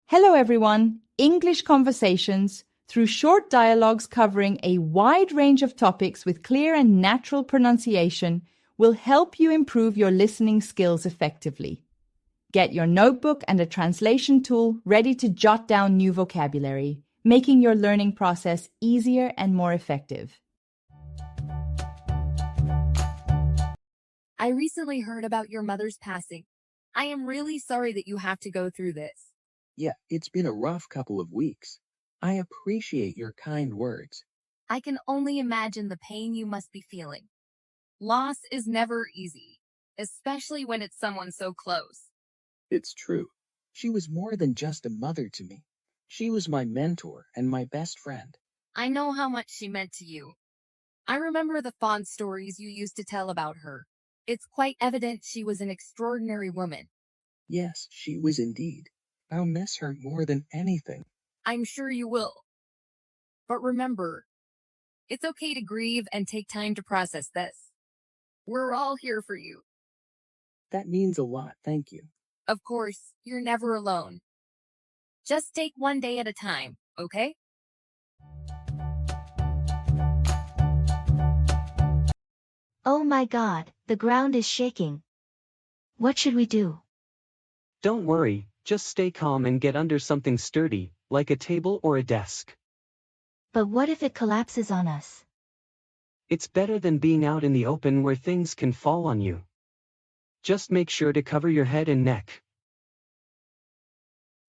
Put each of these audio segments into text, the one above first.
Hello everyone! English conversations through short dialogues covering a wide range of topics with clear and natural pronunciation will help you improve your listening skills effectively. Get your notebook and a translation tool ready to jot down new vocabulary, making your learning process easier and more effective. I recently heard about your mother's passing. I am really sorry that you have to go through this. Yeah, it's been a rough couple of weeks. I appreciate your kind words. I can only imagine the pain you must be feeling. Loss is never easy, especially when it's someone so close. It's true. She was more than just a mother to me. She was my mentor and my best friend. I know how much she meant to you. I remember the fond stories you used to tell about her. It's quite evident she was an extraordinary woman. Yes, she was indeed. I'll miss her more than anything. I'm sure you will. But remember, it's okay to grieve and take time to process this. We're all here for you. That means a lot, thank you. Of course, you're never alone. Just take one day at a time, okay? Oh my God, the ground is shaking. What should we do? Don't worry, just stay calm and get under something sturdy, like a table or a desk. But what if it collapses on us? It's better than being out in the open where things can fall on you. Just make sure to cover your head and neck.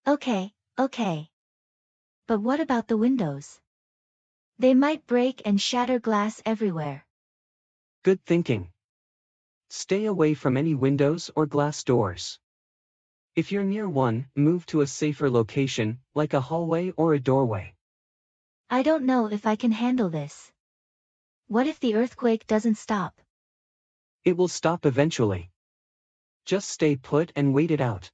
Okay. But what about the windows? They might break and shatter glass everywhere. Good thinking. Stay away from any windows or glass doors. If you're near one, move to a safer location, like a hallway or a doorway. I don't know if I can handle this. What if the earthquake doesn't stop? It will stop eventually. Just stay put and wait it out.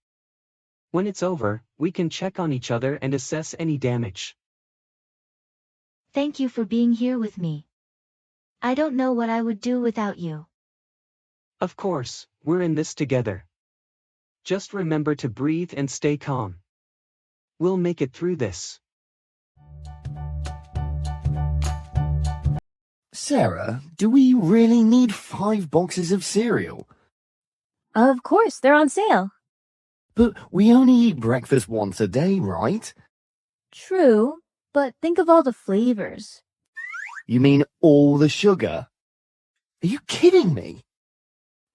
When it's over, we can check on each other and assess any damage. Thank you for being here with me. I don't know what I would do without you. Of course, we're in this together. Just remember to breathe and stay calm. We'll make it through this. Sarah, do we really need 5 boxes of cereal? Of course, they're on sale. But we only eat breakfast once a day, right? True, but think of all the flavors. You mean all the sugar? Are you kidding me?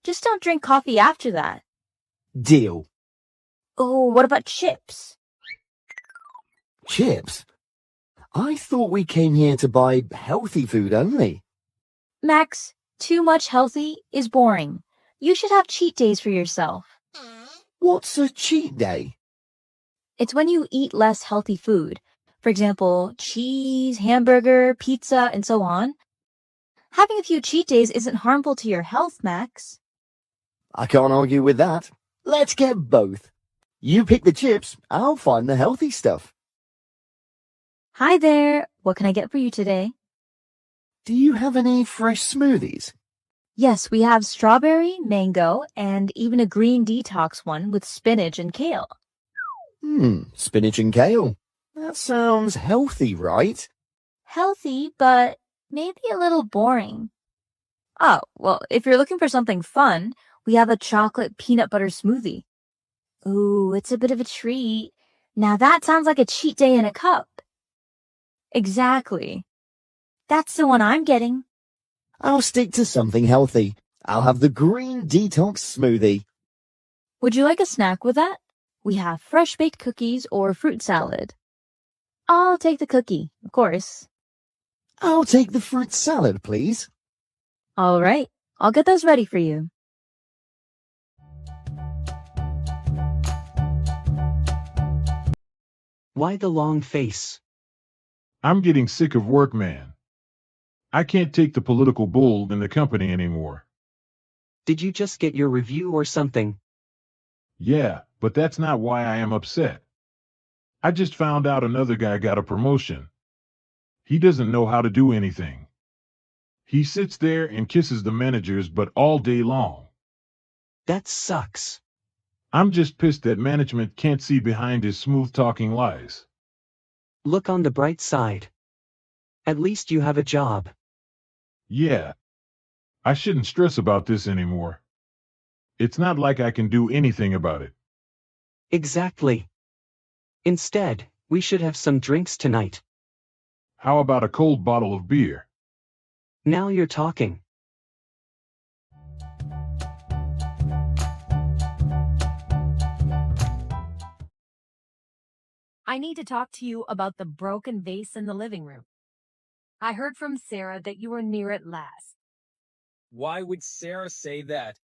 Just don't drink coffee after that. Deal. Oh, what about chips? Chips? I thought we came here to buy healthy food only. Max, too much healthy is boring. You should have cheat days for yourself. What's a cheat day? It's when you eat less healthy food. For example, cheese, hamburger, pizza, and so on. Having a few cheat days isn't harmful to your health, Max. I can't argue with that. Let's get both. You pick the chips, I'll find the healthy stuff. Hi there. What can I get for you today? Do you have any fresh smoothies? Yes, we have strawberry, mango, and even a green detox one with spinach and kale. Spinach and kale. That sounds healthy, right? Healthy, but maybe a little boring. Oh, well, if you're looking for something fun, we have a chocolate peanut butter smoothie. Ooh, it's a bit of a treat. Now that sounds like a cheat day in a cup. Exactly. That's the one I'm getting. I'll stick to something healthy. I'll have the green detox smoothie. Would you like a snack with that? We have fresh baked cookies or fruit salad. I'll take the cookie, of course. I'll take the fruit salad, please. All right, I'll get those ready for you. Why the long face? I'm getting sick of work, man. I can't take the political bull in the company anymore. Did you just get your review or something? Yeah, but that's not why I am upset. I just found out another guy got a promotion. He doesn't know how to do anything. He sits there and kisses the managers but all day long. That sucks. I'm just pissed that management can't see behind his smooth-talking lies. Look on the bright side. At least you have a job. Yeah. I shouldn't stress about this anymore. It's not like I can do anything about it. Exactly. Instead, we should have some drinks tonight. How about a cold bottle of beer? Now you're talking. I need to talk to you about the broken vase in the living room. I heard from Sarah that you were near it last. Why would Sarah say that?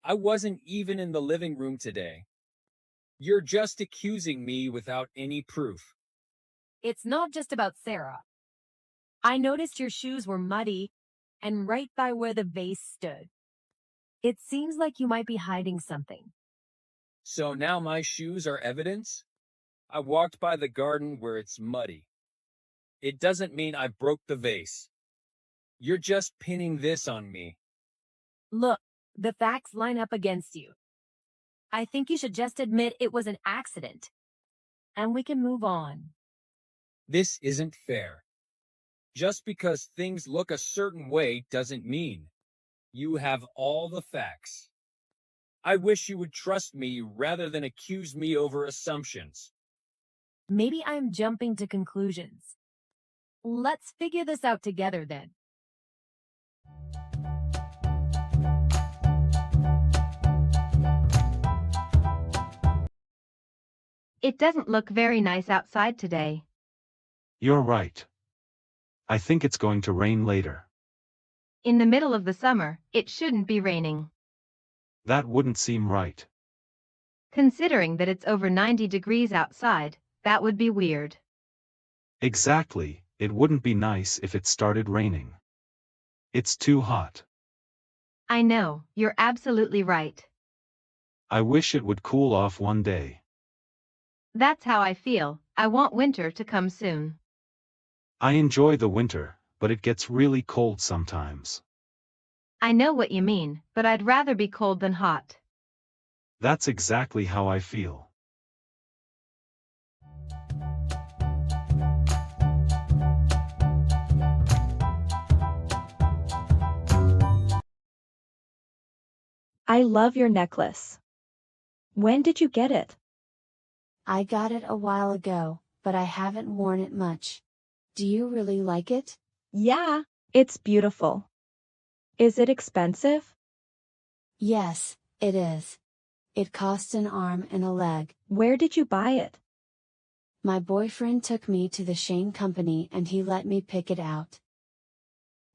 I wasn't even in the living room today. You're just accusing me without any proof. It's not just about Sarah. I noticed your shoes were muddy and right by where the vase stood. It seems like you might be hiding something. So now my shoes are evidence? I walked by the garden where it's muddy. It doesn't mean I broke the vase. You're just pinning this on me. Look, the facts line up against you. I think you should just admit it was an accident, and we can move on. This isn't fair. Just because things look a certain way doesn't mean you have all the facts. I wish you would trust me rather than accuse me over assumptions. Maybe I'm jumping to conclusions. Let's figure this out together then. It doesn't look very nice outside today. You're right. I think it's going to rain later. In the middle of the summer, it shouldn't be raining. That wouldn't seem right. Considering that it's over 90 degrees outside, that would be weird. Exactly, it wouldn't be nice if it started raining. It's too hot. I know, you're absolutely right. I wish it would cool off one day. That's how I feel. I want winter to come soon. I enjoy the winter, but it gets really cold sometimes. I know what you mean, but I'd rather be cold than hot. That's exactly how I feel. I love your necklace. When did you get it? I got it a while ago, but I haven't worn it much. Do you really like it? Yeah, it's beautiful. Is it expensive? Yes, it is. It cost an arm and a leg. Where did you buy it? My boyfriend took me to the Shane company and he let me pick it out.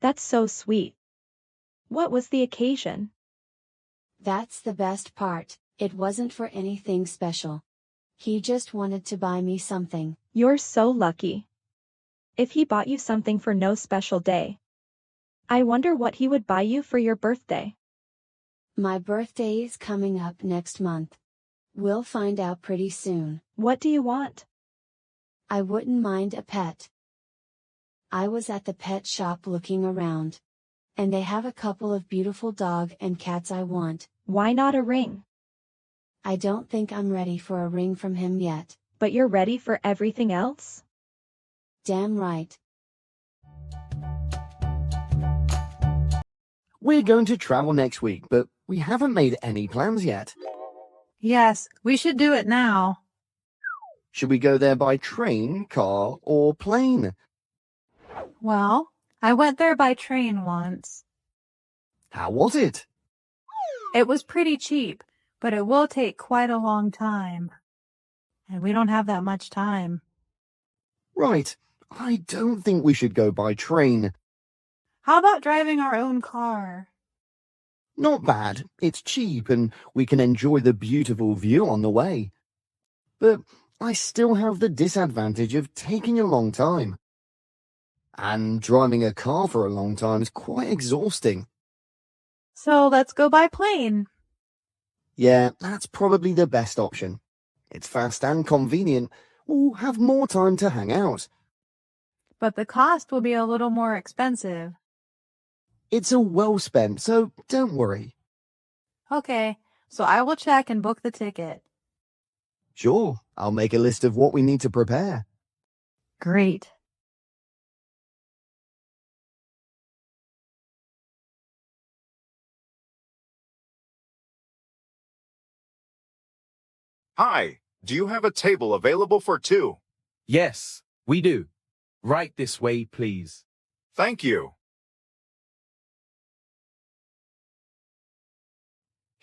That's so sweet. What was the occasion? That's the best part, it wasn't for anything special. He just wanted to buy me something. You're so lucky. If he bought you something for no special day. I wonder what he would buy you for your birthday. My birthday is coming up next month. We'll find out pretty soon. What do you want? I wouldn't mind a pet. I was at the pet shop looking around. And they have a couple of beautiful dog and cats I want. Why not a ring? I don't think I'm ready for a ring from him yet. But you're ready for everything else? Damn right. We're going to travel next week, but we haven't made any plans yet. Yes, we should do it now. Should we go there by train, car, or plane? Well, I went there by train once. How was it? It was pretty cheap, but it will take quite a long time. And we don't have that much time. Right. I don't think we should go by train. How about driving our own car? Not bad. It's cheap and we can enjoy the beautiful view on the way. But I still have the disadvantage of taking a long time. And driving a car for a long time is quite exhausting. So let's go by plane. Yeah, that's probably the best option. It's fast and convenient. We'll have more time to hang out. But the cost will be a little more expensive. It's a well spent, so don't worry. Okay, so I will check and book the ticket. Sure, I'll make a list of what we need to prepare. Great. Hi, do you have a table available for two? Yes, we do. Right this way, please. Thank you.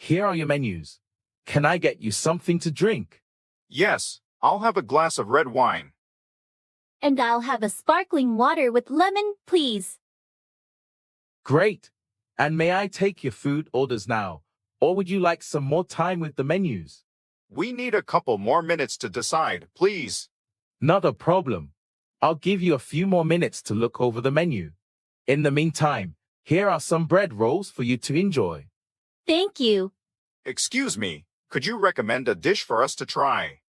Here are your menus. Can I get you something to drink? Yes, I'll have a glass of red wine. And I'll have a sparkling water with lemon, please. Great. And may I take your food orders now? Or would you like some more time with the menus? We need a couple more minutes to decide, please. Not a problem. I'll give you a few more minutes to look over the menu. In the meantime, here are some bread rolls for you to enjoy. Thank you. Excuse me, could you recommend a dish for us to try?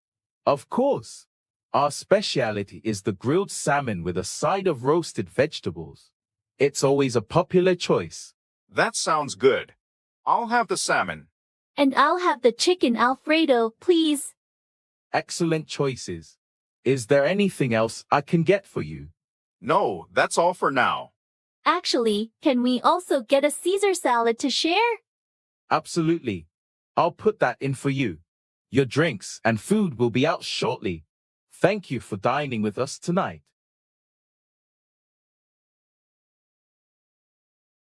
Of course. Our specialty is the grilled salmon with a side of roasted vegetables. It's always a popular choice. That sounds good. I'll have the salmon. And I'll have the chicken Alfredo, please. Excellent choices. Is there anything else I can get for you? No, that's all for now. Actually, can we also get a Caesar salad to share? Absolutely. I'll put that in for you. Your drinks and food will be out shortly. Thank you for dining with us tonight.